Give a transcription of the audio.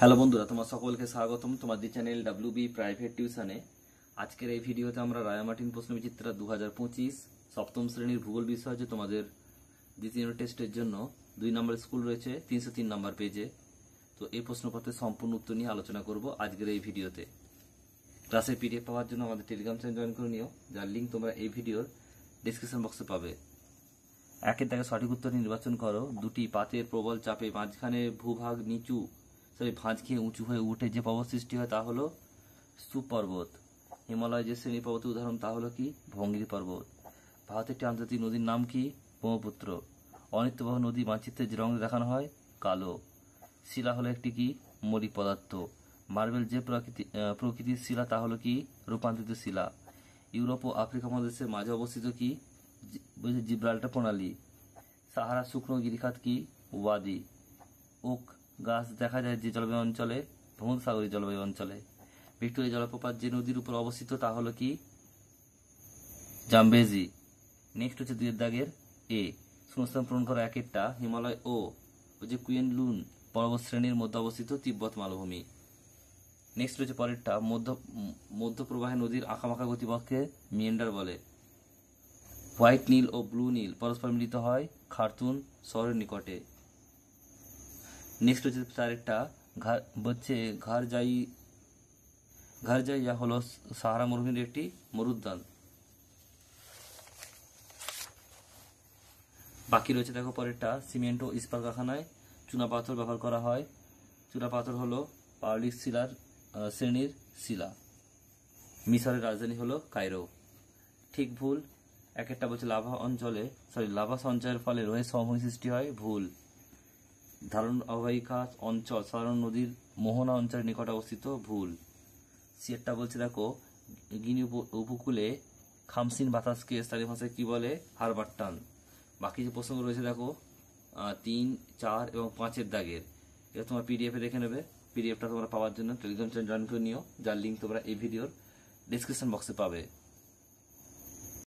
Hello বন্ধুরা, তোমার সকলকে স্বাগতম তোমার দি চ্যানেল ডাব্লিউবি প্রাইভেট টিউশনে। আজকের এই ভিডিওতে আমরা রায়ামার্টিন প্রশ্নবিচিত্রা 2025 সপ্তম শ্রেণীর ভূগোল বিষয় হচ্ছে তোমাদের দ্বিতীয় টেস্টের জন্য 2 নম্বর স্কুল রয়েছে 303 নম্বর পেজে। তো এই প্রশ্নপত্রের সম্পূর্ণ উত্তর নিয়ে আলোচনা করব আজকের এই ভিডিওতে। ক্লাসের পিডিএফ পাওয়ার জন্য আমাদের টেলিগ্রাম চ্যানেল জয়েন করে নিও, যার লিঙ্ক তোমরা এই ভিডিওর ডিসক্রিপশন বক্সে পাবে। একের দাগে সঠিক উত্তর নির্বাচন করো। দুটি পাতের প্রবল চাপে মাঝখানে ভূভাগ নিচু ভাঁজ খেয়ে উঁচু হয়ে উঠে যে পর্বত সৃষ্টি হয় তা হলো স্তূপ পর্বত। হিমালয় যে শ্রেণী পর্বতের উদাহরণ তা হলো কি? ভঙ্গিরি পর্বত। ভারতের একটি আন্তর্জাতিক নদীর নাম কি? ব্রহ্মপুত্র। অনিত্যবাহ নদী মানচিত্রে যে রঙ দেখানো হয় কালো। শিলা হলো একটি কি? মৌলিক পদার্থ। মার্বেল যে প্রকৃতির শিলা তা হলো কি? রূপান্তরিত শিলা। ইউরোপ ও আফ্রিকা মহাদেশের মাঝে অবস্থিত কি? জিব্রাল্টার প্রণালী। সাহারা শুকনো গিরিখাত কি? ওয়াদি। ওক গাছ দেখা যায় যে জলবায়ু অঞ্চলে? ভূমধ্যসাগরীয় জলবায়ু অঞ্চলে। ভিক্টোরিয়া জলপ্রপাত যে নদীর উপর অবস্থিত তা হলো কি? জাম্বেজি। নেক্সট হচ্ছে 2 দাগের এ। শূন্যস্থান পূরণ করা একেরটা। হিমালয় ও যে কুয়েন লুন পর্বত শ্রেণীর মধ্যে অবস্থিত তিব্বত মালভূমি। নেক্সট হচ্ছে পরেরটা। মধ্যপ্রবাহে নদীর আঁকাবাঁকা গতিপথকে মিয়েন্ডার বলে। হোয়াইট নীল ও ব্লু নীল পরস্পর মিলিত হয় খার্তুম শহরের নিকটে। নেক্সট হচ্ছে চারেরটা। ঘারজাইয়া হলো সাহারা মরুভূমির একটি মরুদ্যান। বাকি রয়েছে দেখো পরেরটা। সিমেন্ট ও ইস্পাত কারখানায় চুনা পাথর ব্যবহার করা হয়। চুনা পাথর হলো পাললিক শিলার শ্রেণীর শিলা। মিশরের রাজধানী হলো কায়রো। ঠিক ভুল। একটা বলছে লাভা সঞ্চয়ের ফলে রোহের সমভূমি সৃষ্টি হয়। ভুল। ধারণ অববাহিকা অঞ্চল সাধারণ নদীর মোহনা অঞ্চলের নিকটে অবস্থিত। ভুল। সিয়েরটা বলছে দেখো গিনি উপকূলে খামসিন বাতাসকে স্থানীয় ভাষায় কি বলে? হারবার টান। বাকি যে প্রসঙ্গ রয়েছে দেখো 3, 4 এবং 5 দাগের, এটা তোমরা পিডিএফ এ দেখে নেবে। পিডিএফটা তোমরা পাওয়ার জন্য টেলিগ্রাম চ্যানেল জয়েন করে নিও, যার লিঙ্ক তোমরা এই ভিডিওর ডিসক্রিপশন বক্সে পাবে।